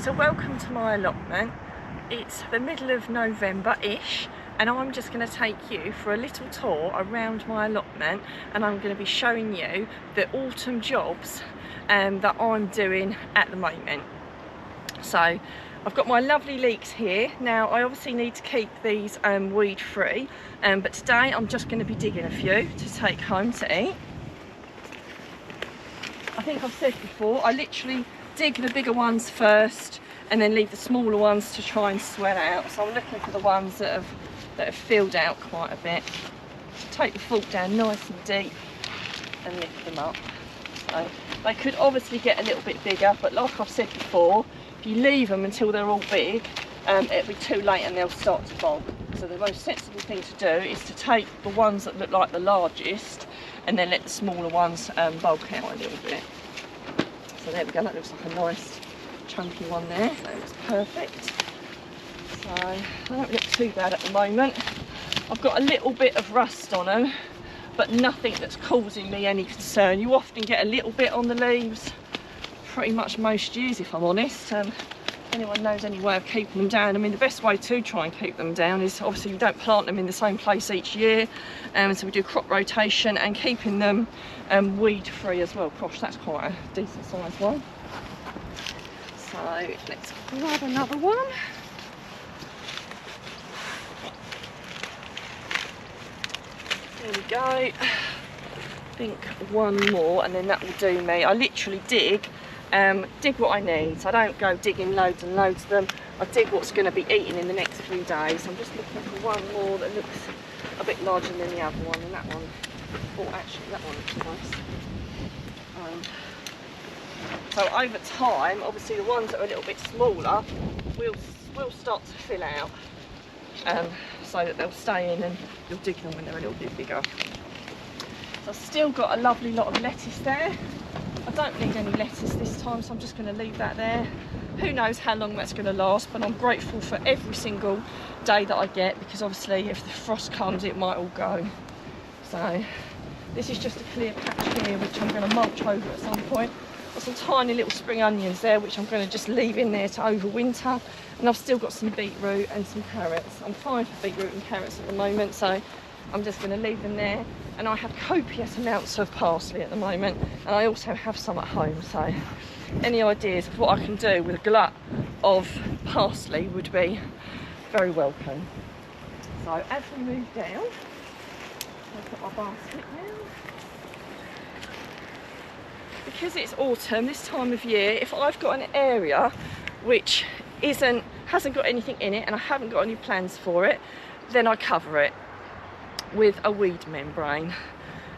So welcome to my allotment. It's the middle of November-ish and I'm just going to take you for a little tour around my allotment, and I'm going to be showing you the autumn jobs that I'm doing at the moment. So I've got my lovely leeks here. Now I obviously need to keep these weed free, but today I'm just going to be digging a few to take home to eat. I think I've said before, I literally dig the bigger ones first and then leave the smaller ones to try and swell out. So I'm looking for the ones that have filled out quite a bit. Take the fork down nice and deep and lift them up. So they could obviously get a little bit bigger, but like I've said before, if you leave them until they're all big, it'll be too late and they'll start to bulk. So the most sensible thing to do is to take the ones that look like the largest and then let the smaller ones bulk out a little bit. So there we go, that looks like a nice chunky one there. That looks perfect. So they don't look too bad at the moment. I've got a little bit of rust on them, but nothing that's causing me any concern. You often get a little bit on the leaves pretty much most years, if I'm honest. Anyone knows any way of keeping them down? I mean, the best way to try and keep them down is obviously you don't plant them in the same place each year, so we do crop rotation and keeping them weed free as well. Gosh, that's quite a decent sized one. So let's grab another one. There we go. I think one more and then that will do me. I literally dig what I need. So I don't go digging loads and loads of them. I dig what's going to be eaten in the next few days. I'm just looking for one more that looks a bit larger than the other one, and that one, oh actually that one looks nice. So over time, obviously the ones that are a little bit smaller will start to fill out, so that they'll stay in and you'll dig them when they're a little bit bigger. So I've still got a lovely lot of lettuce there. I don't need any lettuce this time, so I'm just going to leave that there. Who knows how long that's going to last, but I'm grateful for every single day that I get, because obviously if the frost comes it might all go. So this is just a clear patch here which I'm going to mulch over at some point. Got some tiny little spring onions there which I'm going to just leave in there to overwinter, and I've still got some beetroot and some carrots. I'm fine for beetroot and carrots at the moment, so I'm just going to leave them there. And I have copious amounts of parsley at the moment, and I also have some at home, so any ideas of what I can do with a glut of parsley would be very welcome. So as we move down, I'll put my basket down. Because it's autumn, this time of year, if I've got an area which hasn't got anything in it and I haven't got any plans for it, then I cover it with a weed membrane.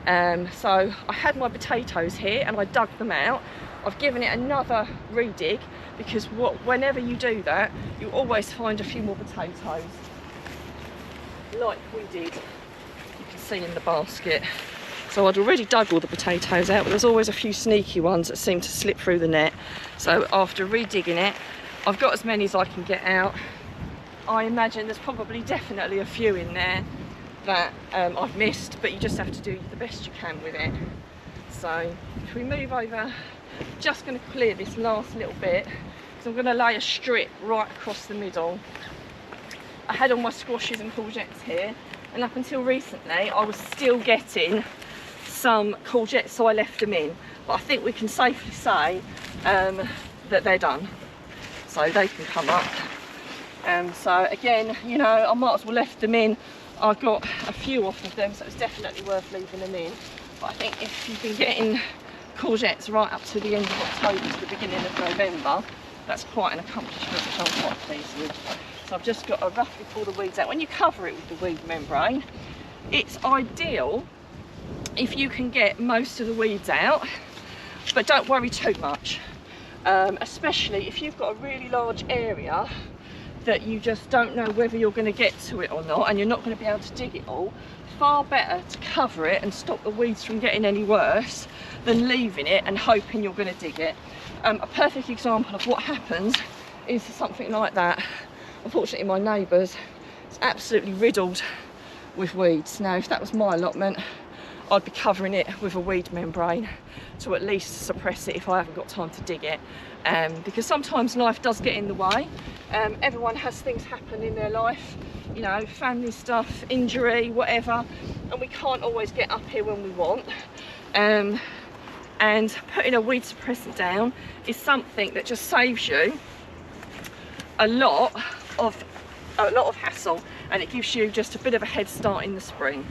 So I had my potatoes here and I dug them out. I've given it another redig, because whenever you do that you always find a few more potatoes, like we did, you can see in the basket. So I'd already dug all the potatoes out, but there's always a few sneaky ones that seem to slip through the net. So after redigging it, I've got as many as I can get out. I imagine there's probably definitely a few in there that I've missed, but you just have to do the best you can with it. So if we move over, just going to clear this last little bit, because I'm going to lay a strip right across the middle. I had all my squashes and courgettes here, and up until recently I was still getting some courgettes, so I left them in, but I think we can safely say that they're done, so they can come up. So again, you know, I might as well left them in. I got a few off of them, so it's definitely worth leaving them in. But I think if you've been getting courgettes right up to the end of October to the beginning of November, that's quite an accomplishment, which I'm quite pleased with. So I've just got to roughly pull the weeds out. When you cover it with the weed membrane, it's ideal if you can get most of the weeds out, but don't worry too much, especially if you've got a really large area that you just don't know whether you're going to get to it or not, and you're not going to be able to dig it all. Far better to cover it and stop the weeds from getting any worse than leaving it and hoping you're going to dig it. A perfect example of what happens is something like that. Unfortunately my neighbour's is absolutely riddled with weeds. Now if that was my allotment, I'd be covering it with a weed membrane to at least suppress it if I haven't got time to dig it. Because sometimes life does get in the way. Everyone has things happen in their life, you know, family stuff, injury, whatever, and we can't always get up here when we want. And putting a weed suppressant down is something that just saves you a lot of hassle, and it gives you just a bit of a head start in the spring.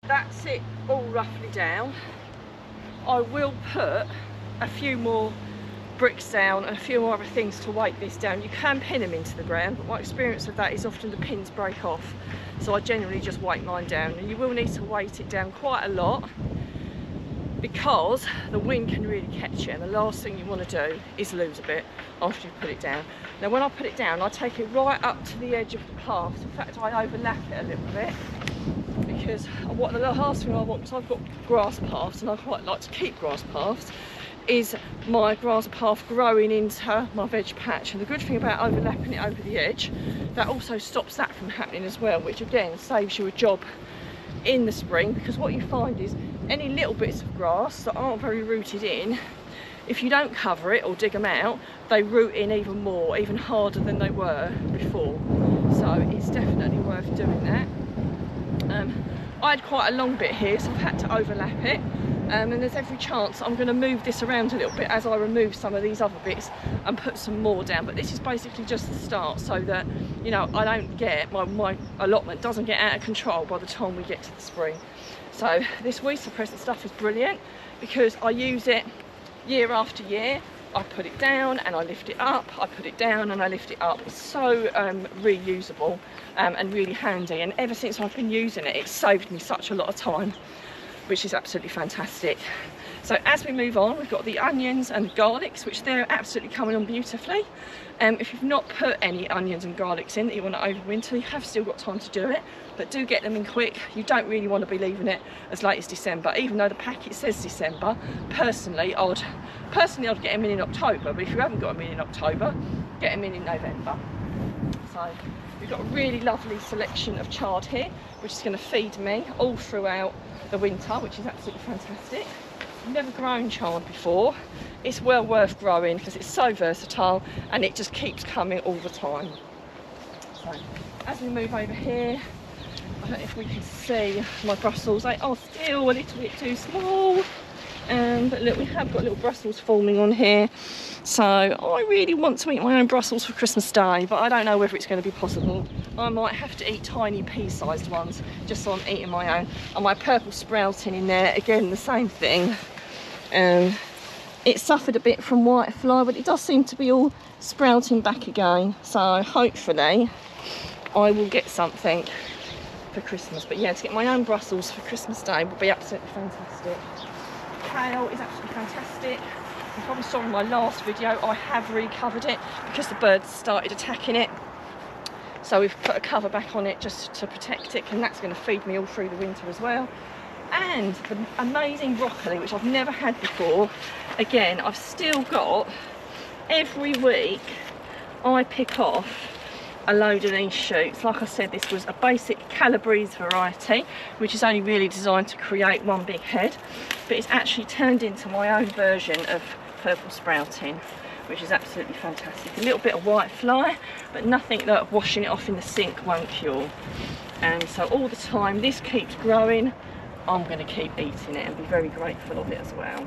That's it all roughly down. I will put a few more bricks down and a few more other things to weight this down. You can pin them into the ground, but my experience of that is often the pins break off, so I generally just weight mine down. And you will need to weight it down quite a lot because the wind can really catch it, and the last thing you want to do is lose a bit after you put it down. Now when I put it down, I take it right up to the edge of the path. In fact, I overlap it a little bit, because what the last thing I want, because I've got grass paths and I quite like to keep grass paths, is my grass path growing into my veg patch. And the good thing about overlapping it over the edge, that also stops that from happening as well, which again saves you a job in the spring, because what you find is any little bits of grass that aren't very rooted in, if you don't cover it or dig them out, they root in even more, even harder than they were before. So it's definitely worth doing that. I had quite a long bit here, so I've had to overlap it, and there's every chance I'm going to move this around a little bit as I remove some of these other bits and put some more down. But this is basically just the start, so that, you know, I don't get my allotment doesn't get out of control by the time we get to the spring. So this weed suppressant stuff is brilliant because I use it year after year. I put it down and I lift it up, I put it down and I lift it up. It's so reusable and really handy, and ever since I've been using it, it's saved me such a lot of time, which is absolutely fantastic. So as we move on, we've got the onions and the garlics, which they're absolutely coming on beautifully. If you've not put any onions and garlics in that you want to overwinter, you have still got time to do it, but do get them in quick. You don't really want to be leaving it as late as December, even though the packet says December. Personally, I'd get them in October, but if you haven't got them in October, get them in November. So we've got a really lovely selection of chard here, which is going to feed me all throughout the winter, which is absolutely fantastic. I've never grown chard before. It's well worth growing because it's so versatile and it just keeps coming all the time. So as we move over here, I don't know if we can see my Brussels. They are still a little bit too small, but look, we have got little Brussels forming on here. So I really want to eat my own Brussels for Christmas Day, but I don't know whether it's going to be possible. I might have to eat tiny pea-sized ones just so I'm eating my own. And my purple sprouting in there, again the same thing. It suffered a bit from white fly, but it does seem to be all sprouting back again. So hopefully I will get something for Christmas. But yeah, to get my own Brussels for Christmas Day would be absolutely fantastic. Kale is absolutely fantastic. You probably saw in my last video I have recovered it because the birds started attacking it. So we've put a cover back on it just to protect it, and that's going to feed me all through the winter as well. And the amazing broccoli, which I've never had before. Again, I've still got, every week I pick off a load of these shoots. Like I said, this was a basic Calabrese variety, which is only really designed to create one big head, but it's actually turned into my own version of purple sprouting, which is absolutely fantastic. A little bit of white fly, but nothing that washing it off in the sink won't cure. And so all the time this keeps growing, I'm going to keep eating it and be very grateful of it as well.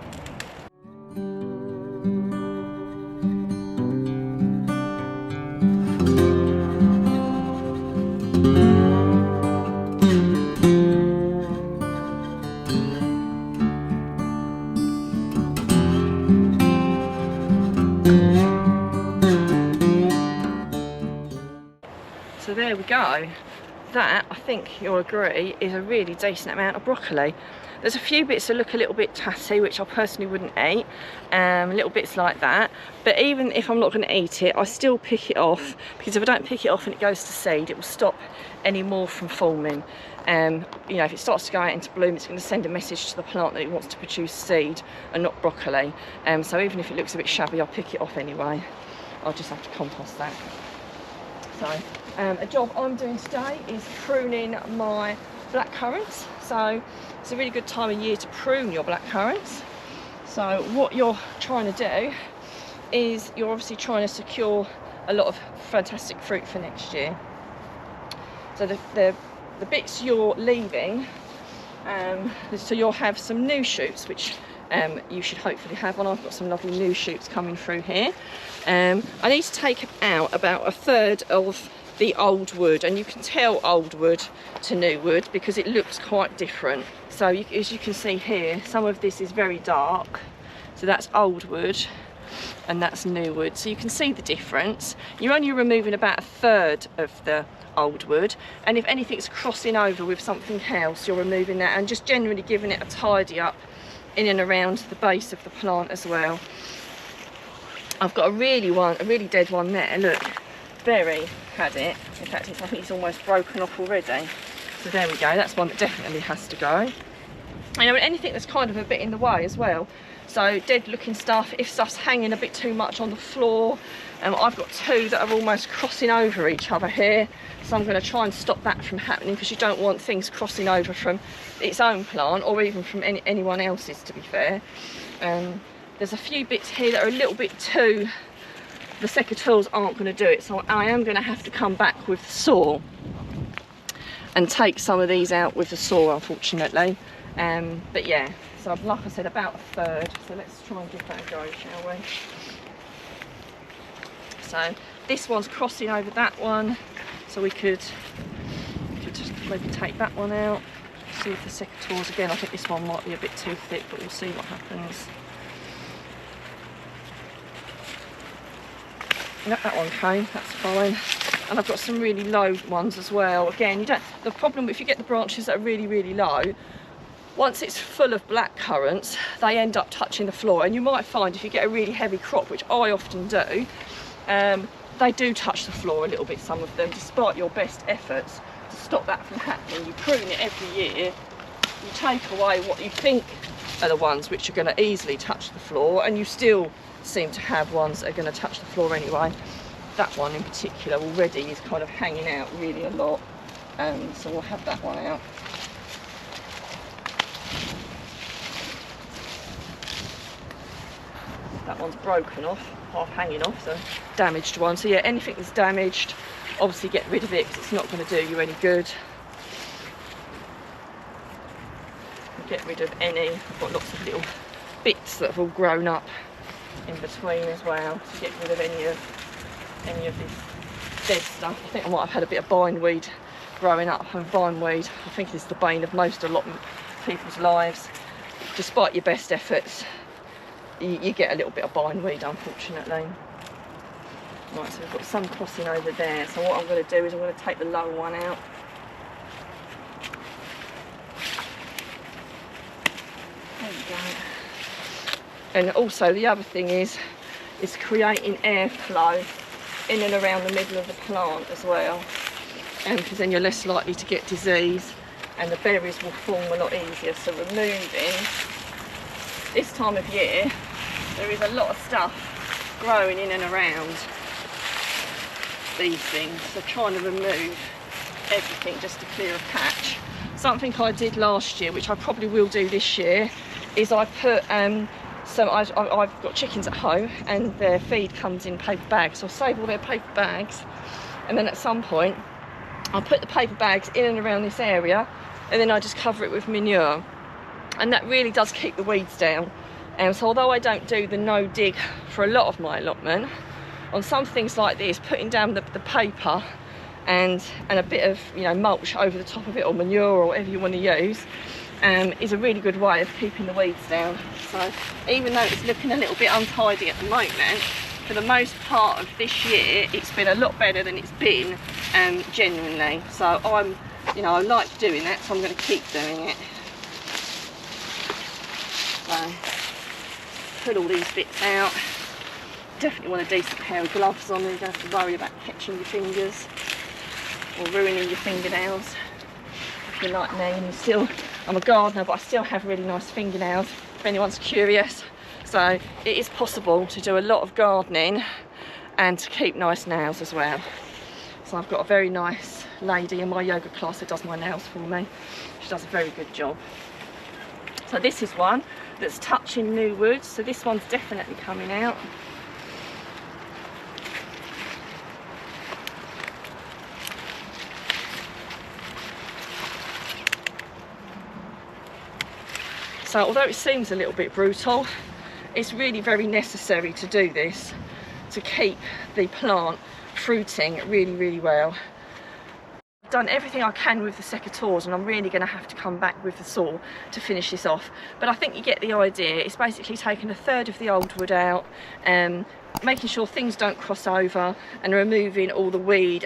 So there we go. That, I think you'll agree, is a really decent amount of broccoli. There's a few bits that look a little bit tatty, which I personally wouldn't eat, little bits like that. But even if I'm not going to eat it, I still pick it off, because if I don't pick it off and it goes to seed, it will stop any more from forming. You know, if it starts to go out into bloom, it's going to send a message to the plant that it wants to produce seed and not broccoli. So even if it looks a bit shabby, I'll pick it off anyway. I'll just have to compost that. So a job I'm doing today is pruning my blackcurrants. So it's a really good time of year to prune your blackcurrants. So what you're trying to do is you're obviously trying to secure a lot of fantastic fruit for next year. So the bits you're leaving, so you'll have some new shoots, which you should hopefully have one. I've got some lovely new shoots coming through here. I need to take out about 1/3 of the old wood, and you can tell old wood to new wood because it looks quite different. So as you can see here, some of this is very dark, so that's old wood and that's new wood, so you can see the difference. You're only removing about 1/3 of the old wood, and if anything's crossing over with something else, you're removing that and just generally giving it a tidy up in and around the base of the plant as well. I've got a really dead one there. Look, Berry had it. In fact, I think it's almost broken off already. So there we go. That's one that definitely has to go. You know, anything that's kind of a bit in the way as well. So dead looking stuff, if stuff's hanging a bit too much on the floor. I've got two that are almost crossing over each other here. So I'm going to try and stop that from happening, because you don't want things crossing over from its own plant or even from anyone else's, to be fair. There's a few bits here that are a little bit too, the secateurs aren't going to do it, so I am going to have to come back with the saw and take some of these out with the saw, unfortunately. But yeah, so like I said, about 1/3, so let's try and give that a go, shall we? So this one's crossing over that one, so we could just maybe take that one out, see if the secateurs, again I think this one might be a bit too thick, but we'll see what happens. Yep, that one came, that's fine. And I've got some really low ones as well. Again, the problem if you get the branches that are really low, once it's full of blackcurrants, they end up touching the floor. And you might find if you get a really heavy crop, which I often do, they do touch the floor a little bit, some of them, despite your best efforts to stop that from happening. You prune it every year, you take away what you think are the ones which are going to easily touch the floor, and you still seem to have ones that are going to touch the floor anyway. That one in particular already is kind of hanging out really a lot, so we'll have that one out. That one's broken off, half hanging off, so damaged one. So yeah, anything that's damaged, obviously get rid of it, because it's not going to do you any good. Get rid of any, I've got lots of little bits that have all grown up in between as well, to get rid of any of this dead stuff. I think I might have had a bit of bindweed growing up, and bindweed I think is the bane of most allotment people's lives. Despite your best efforts, you get a little bit of bindweed, unfortunately. Right, so we've got some crossing over there, so what I'm going to do is I'm going to take the lower one out. There we go. And also the other thing is creating airflow in and around the middle of the plant as well, because then you're less likely to get disease and the berries will form a lot easier. So removing, this time of year there is a lot of stuff growing in and around these things, so trying to remove everything just to clear a patch. Something I did last year, which I probably will do this year, is I put I've got chickens at home and their feed comes in paper bags, so I'll save all their paper bags, and then at some point I'll put the paper bags in and around this area, and then I just cover it with manure, and that really does keep the weeds down. And so although I don't do the no dig for a lot of my allotment, on some things like this, putting down the paper and a bit of, you know, mulch over the top of it, or manure, or whatever you want to use, is a really good way of keeping the weeds down. So even though it's looking a little bit untidy at the moment, for the most part of this year it's been a lot better than it's been, genuinely. So I like doing that, so I'm going to keep doing it. So put all these bits out. Definitely want a decent pair of gloves on, and you don't have to worry about catching your fingers or ruining your fingernails. If you're like me and I'm a gardener, but I still have really nice fingernails, if anyone's curious. So it is possible to do a lot of gardening and to keep nice nails as well. So I've got a very nice lady in my yoga class that does my nails for me. She does a very good job. So this is one that's touching new woods, so this one's definitely coming out. So although it seems a little bit brutal, it's really very necessary to do this to keep the plant fruiting really, really well. I've done everything I can with the secateurs, and I'm really going to have to come back with the saw to finish this off. But I think you get the idea. It's basically taking a third of the old wood out, making sure things don't cross over, and removing all the weeds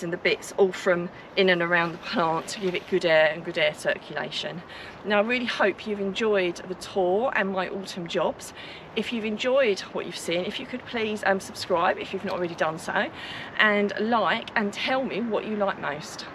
and the bits all from in and around the plant to give it good air and good air circulation. Now I really hope you've enjoyed the tour and my autumn jobs. If you've enjoyed what you've seen, if you could please subscribe if you've not already done so, and like, and tell me what you like most.